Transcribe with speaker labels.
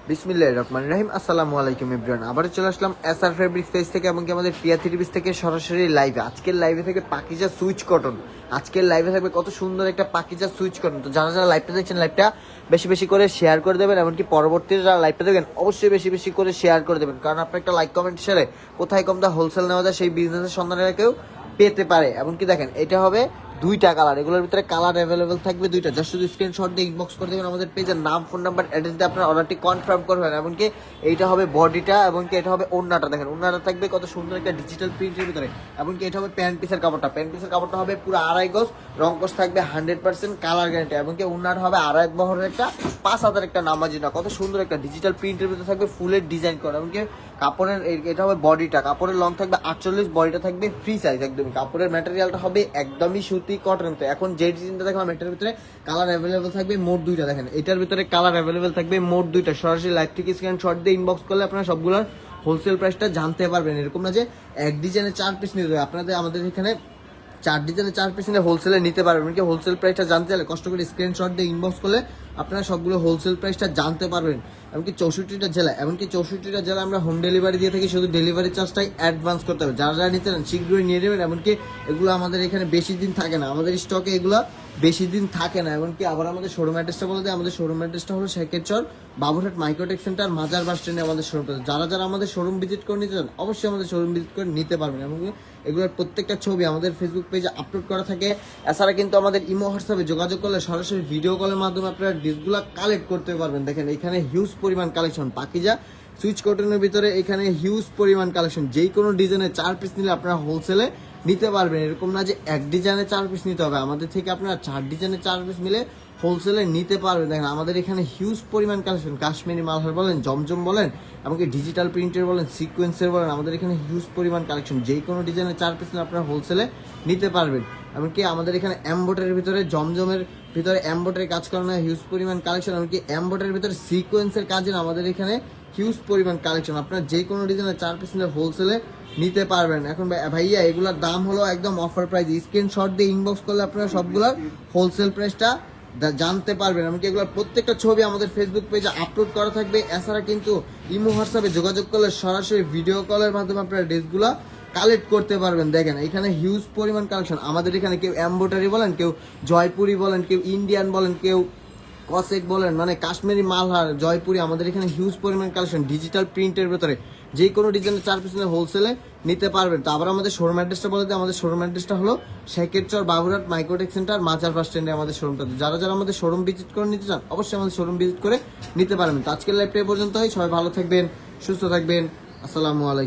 Speaker 1: বিসমিল্লাহির রহমানির রহিম। আসসালামু আলাইকুম এভরিওয়ান। আবারও চলে আসলাম এসআর ফেব্রিক্স পেজ থেকে এবং কি আমাদের টিয়া থ্রি পিস থেকে সরাসরি লাইভে। আজকের লাইভে থেকে পাকিজা সুইচ কটন। আজকের লাইভে থাকবে কত সুন্দর একটা পাকিজা সুইচ কটন। তো যারা যারা লাইভটা দেখছেন, লাইভটা বেশি বেশি করে শেয়ার করে দেবেন, এমনকি পরবর্তীতে যারা লাইভটা দেখবেন অবশ্যই বেশি বেশি করে শেয়ার করে দেবেন, কারণ আপনার একটা লাইক কমেন্ট শেয়ারে কোথায় কম দাম হোলসেল নেওয়া যায় সেই বিজনেসের সন্ধানে কেউ পেতে পারে। এমনকি দেখেন এটা হবে দুইটা কালার, এগুলোর ভিতরে কালার অ্যাভেলেবেল থাকবে দুইটা। জাস্ট শুধু স্ক্রিনশট দিয়ে ইনবক্স করে দেবেন আমাদের পেজের নাম, ফোন নাম্বার, অ্যাড্রেস দিয়ে আপনার অর্ডারটি কনফার্ম করবেন। এমনকি এইটা হবে বডিটা, এমনকি এটা হবে ওড়নাটা। দেখেন ওড়নাটা থাকবে কত সুন্দর একটা ডিজিটাল প্রিন্টের ভিতরে। এমনকি এটা হবে প্যান্ট পিসের কাপড়টা। প্যান্ট পিসের কাপড়টা হবে পুরো 2.5 গজ, রং কস থাকবে 100% কালার গ্যারান্টি। এমনকি ওড়নাটা হবে 2.5 বহরের একটা 5 হাতের একটা নামাজি না, কত সুন্দর একটা ডিজিটাল প্রিন্টের ভিতরে থাকবে, ফুলের ডিজাইন করা। এমনকি কাপড়ের এটা হবে বডিটা, কাপড়ের লং থাকবে 48, বডিটা থাকবে ফ্রি সাইজ একদমই। কাপড়ের ম্যাটেরিয়ালটা হবে একদমই সুতি কটন। তো এখন যে ডিজাইনটা দেখলাম এটার ভিতরে কালার অ্যাভেলেবেল থাকবে মোট দুইটা। দেখেন এটার ভিতরে কালার অ্যাভেলেবেল থাকবে মোট দুইটা। সরাসরি লাইভ থেকে স্ক্রিনশট দিয়ে ইনবক্স করলে আপনারা সবগুলোর হোলসেল প্রাইসটা জানতে পারবেন। এরকম না যে এক ডিজাইনে 4 পিস নিতে হবে, আপনাদের আমাদের এখানে 4 ডিজাইনে 4 পিস নিলে হোলসেলে নিতে পারবেন। কি হোলসেল প্রাইসটা জানতে চাইলে কষ্ট করে স্ক্রিনশট দিয়ে ইনবক্স করলে আপনারা সবগুলো হোলসেল প্রাইসটা জানতে পারবেন। এমনকি 64টা জেলা, এমনকি 64টা জেলা আমরা হোম ডেলিভারি দিয়ে থাকি, শুধু ডেলিভারি চার্জটাই অ্যাডভান্স করতে হবে। যারা যারা নিতে চান শীঘ্রই নিয়ে নেবেন। এমনকি এগুলো আমাদের এখানে বেশি দিন থাকে না, আমাদের স্টকে এগুলো বেশি দিন থাকে না। এমনকি আবার আমাদের শোরুম অ্যাড্রেসটা বলে দেয়, আমাদের শোরুম অ্যাড্রেসটা হলো শেখেরচর বাবুরহাট মাইক্রোটেক সেন্টার মাজার বাস স্ট্যান্ডে আমাদের শোরুমটা। যারা যারা আমাদের শোরুম ভিজিট করে নিতে চান অবশ্যই আমাদের শোরুম ভিজিট করে নিতে পারবেন। এমনকি এগুলোর প্রত্যেকটা ছবি আমাদের ফেসবুক পেজে আপলোড করা থাকে। এছাড়া কিন্তু আমাদের ইমো হোয়াটসঅ্যাপে যোগাযোগ করলে সরাসরি ভিডিও কলের মাধ্যমে আপনারা ডিসগুলো কালেক্ট করতে পারবেন। দেখেন এখানে হিউজ পরিমাণ কালেকশন পাকিজা সুইচ কটনের ভিতরে, এখানে হিউজ পরিমাণ কালেকশন। যেই কোনো ডিজাইনে 4 পিস নিলে আপনারা হোলসেলে নিতে পারবেন। এরকম না যে এক ডিজাইনে 4 পিস নিতে হবে, আমাদের থেকে আপনারা 4 ডিজাইনে 4 পিস মিলে হোলসেলে নিতে পারবেন। দেখেন আমাদের এখানে হিউজ পরিমাণ কালেকশন, কাশ্মীরি মালহার বলেন, জমজম বলেন, এমনকি ডিজিটাল প্রিন্টের বলেন, সিকোয়েন্সের বলেন, আমাদের এখানে হিউজ পরিমাণ কালেকশন। যেই কোনো ডিজাইনে 4 পিস নিলে আপনারা হোলসেলে নিতে পারবেন। এমনকি আমাদের এখানে এমবোটারের ভিতরে, জমজমের ভিতরে এমবোটারি কাজ করানো হিউজ পরিমাণ কালেকশন। এমনকি এমবোটারের ভিতরে সিকোয়েন্সের কাজে আমাদের এখানে হিউজ পরিমাণ কালেকশন। আপনারা যে কোনো ডিজাইনে 4 পিস নিলে হোলসেলে নিতে পারবেন। এখন ভাইয়া এগুলোর দাম হলো একদম অফার প্রাইস। স্ক্রিনশট দিয়ে ইনবক্স করলে আপনারা সবগুলোর হোলসেল প্রাইসটা জানতে পারবেন। এমনকি এগুলোর প্রত্যেকটা ছবি আমাদের ফেসবুক পেজে আপলোড করা থাকবে। এছাড়া কিন্তু ইমো হোয়াটসঅ্যাপে যোগাযোগ করলে সরাসরি ভিডিও কলের মাধ্যমে আপনারা ড্রেসগুলো কালেক্ট করতে পারবেন। দেখেন এখানে হিউজ পরিমাণ কালেকশন। আমাদের এখানে কেউ এমব্রয়ডারি বলেন, কেউ জয়পুরি বলেন, কেউ ইন্ডিয়ান বলেন, কেউ কসেক বলেন, মানে কাশ্মীরি মালহার, জয়পুরি, আমাদের এখানে হিউজ পরিমাণ কালেকশন ডিজিটাল প্রিন্টের ভেতরে। যে কোনো ডিজাইনের 4 পিস হোলসেলে নিতে পারবেন। তো আবার আমাদের শোরুম অ্যাড্রেসটা বলে দিই, আমাদের শোরুম অ্যাড্রেসটা হলো শেখেরচর বাবুরহাট মাইক্রোটেক সেন্টার মাজার বাস স্ট্যান্ডে আমাদের শোরুমটা। যারা যারা আমাদের শোরুম ভিজিট করে নিতে চান অবশ্যই আমাদের শোরুম ভিজিট করে নিতে পারবেন। তো আজকের লাইভটা এই পর্যন্তই। সবাই ভালো থাকবেন, সুস্থ থাকবেন। আসসালামু আলাইকুম।